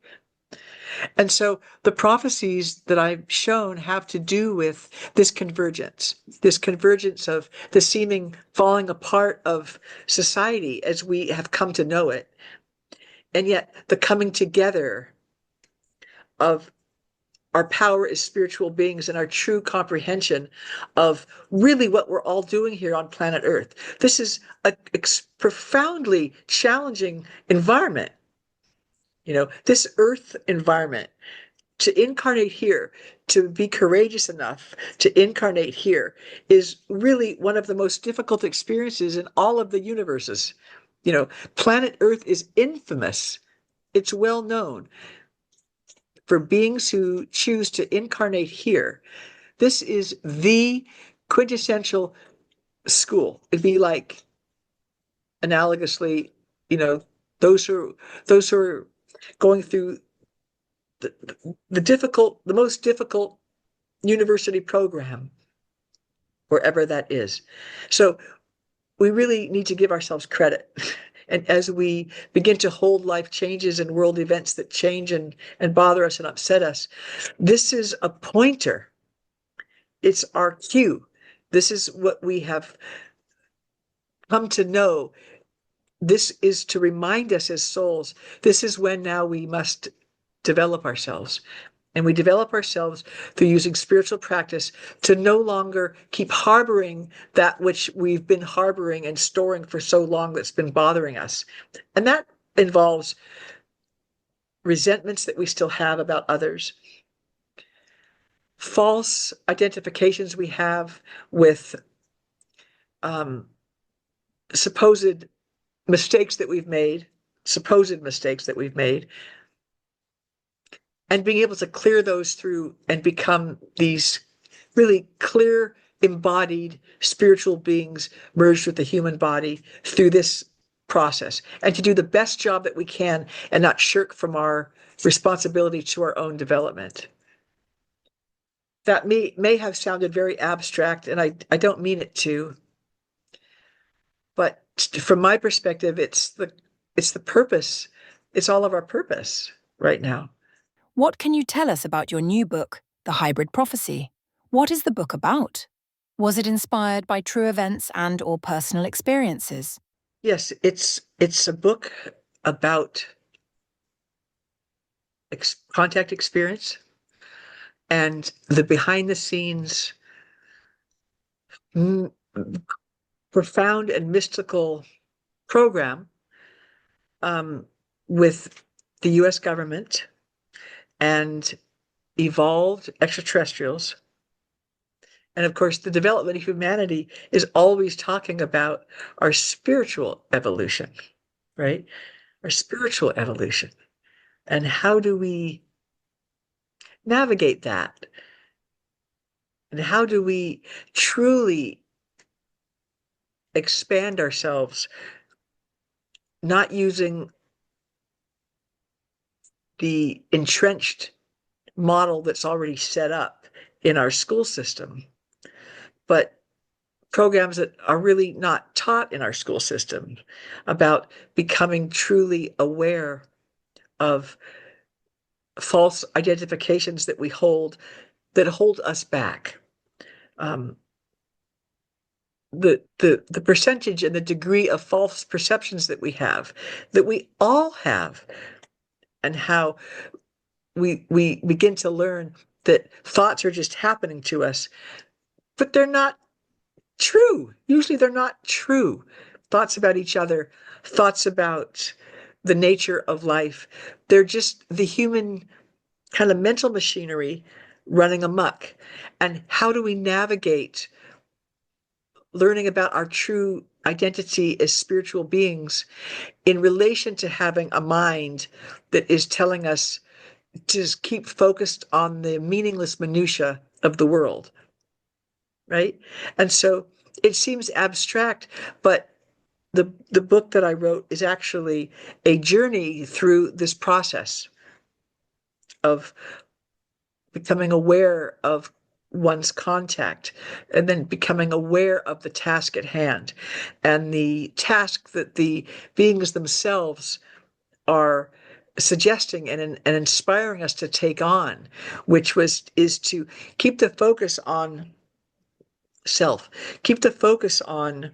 C: And so the prophecies that I've shown have to do with this convergence of the seeming falling apart of society as we have come to know it, And yet the coming together of our power as spiritual beings and our true comprehension of really what we're all doing here on planet Earth. This is a profoundly challenging environment. This Earth environment, to incarnate here, to be courageous enough to incarnate here, is really one of the most difficult experiences in all of the universes. Planet Earth is infamous. It's well known for beings who choose to incarnate here. This is the quintessential school. It'd be like, analogously, those who are going through the most difficult university program, wherever that is. So we really need to give ourselves credit. And as we begin to hold life changes and world events that change and bother us and upset us, this is a pointer. It's our cue. This is what we have come to know. This is to remind us as souls. This is when now we must develop ourselves. And we develop ourselves through using spiritual practice to no longer keep harboring that which we've been harboring and storing for so long that's been bothering us. And that involves resentments that we still have about others, false identifications we have with supposed mistakes that we've made, and being able to clear those through and become these really clear, embodied spiritual beings merged with the human body through this process, and to do the best job that we can and not shirk from our responsibility to our own development. That may have sounded very abstract, and I don't mean it to, but from my perspective, it's the purpose. It's all of our purpose right now.
A: What can you tell us about your new book, The Hybrid Prophecy? What is the book about? Was it inspired by true events and/or personal experiences?
C: Yes, it's a book about contact experience and the behind the scenes profound and mystical program with the US government and evolved extraterrestrials. And of course, the development of humanity is always talking about our spiritual evolution, right? Our spiritual evolution. And how do we navigate that? And how do we truly expand ourselves, not using the entrenched model that's already set up in our school system, but programs that are really not taught in our school system about becoming truly aware of false identifications that we hold that hold us back. The percentage and the degree of false perceptions that we all have, and how we begin to learn that thoughts are just happening to us, but they're not true. Usually they're not true. Thoughts about each other, thoughts about the nature of life, they're just the human kind of mental machinery running amok. And how do we navigate learning about our true identity as spiritual beings in relation to having a mind that is telling us to keep focused on the meaningless minutia of the world, right? And so it seems abstract, but the book that I wrote is actually a journey through this process of becoming aware of one's contact, and then becoming aware of the task at hand, and the task that the beings themselves are suggesting and inspiring us to take on, which is to keep the focus on self, keep the focus on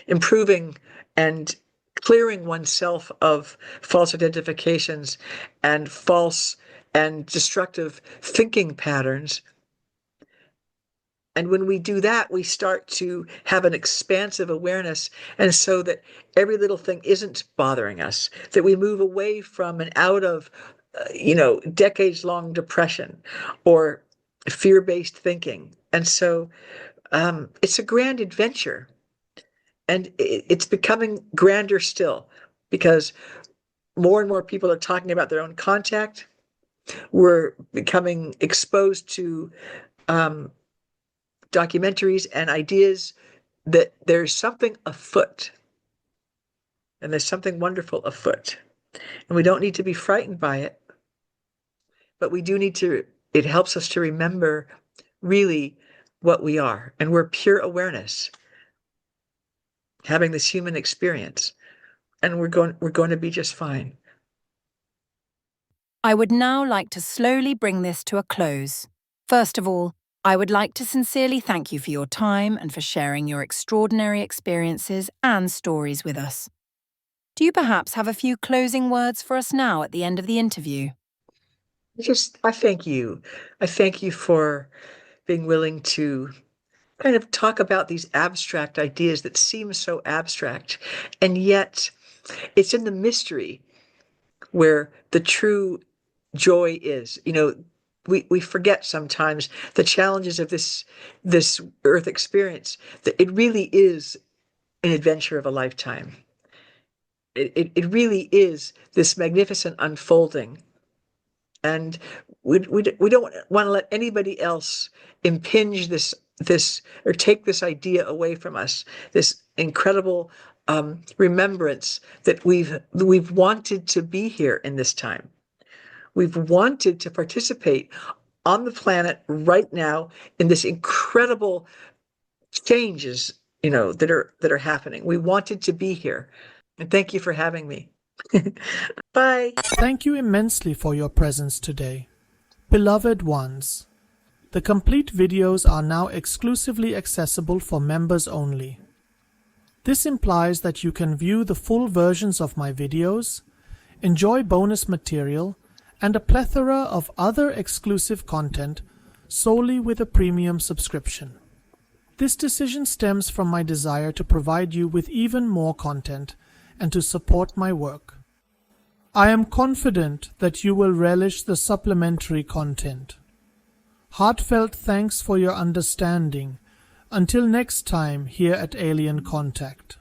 C: improving and clearing oneself of false identifications and false and destructive thinking patterns. And when we do that, we start to have an expansive awareness, and so that every little thing isn't bothering us, that we move away from and out of, decades-long depression or fear-based thinking. And so it's a grand adventure. And it's becoming grander still, because more and more people are talking about their own contact. We're becoming exposed to documentaries and ideas that there's something afoot, and there's something wonderful afoot. And we don't need to be frightened by it, but we do need to, it helps us to remember really what we are. And we're pure awareness, having this human experience, and we're going to be just fine.
A: I would now like to slowly bring this to a close. First of all, I would like to sincerely thank you for your time and for sharing your extraordinary experiences and stories with us. Do you perhaps have a few closing words for us now at the end of the interview?
C: I thank you. I thank you for being willing to kind of talk about these abstract ideas that seem so abstract, and yet it's in the mystery where the true joy is. We forget sometimes the challenges of this earth experience, that it really is an adventure of a lifetime. It really is this magnificent unfolding. And we don't want to let anybody else impinge this or take this idea away from us, this incredible remembrance that we've wanted to be here in this time. We've wanted to participate on the planet right now in this incredible changes, that are happening. We wanted to be here. And thank you for having me. Bye.
D: Thank you immensely for your presence today. Beloved ones, the complete videos are now exclusively accessible for members only. This implies that you can view the full versions of my videos, enjoy bonus material, and a plethora of other exclusive content solely with a premium subscription. This decision stems from my desire to provide you with even more content and to support my work. I am confident that you will relish the supplementary content. Heartfelt thanks for your understanding. Until next time here at Alien Contact.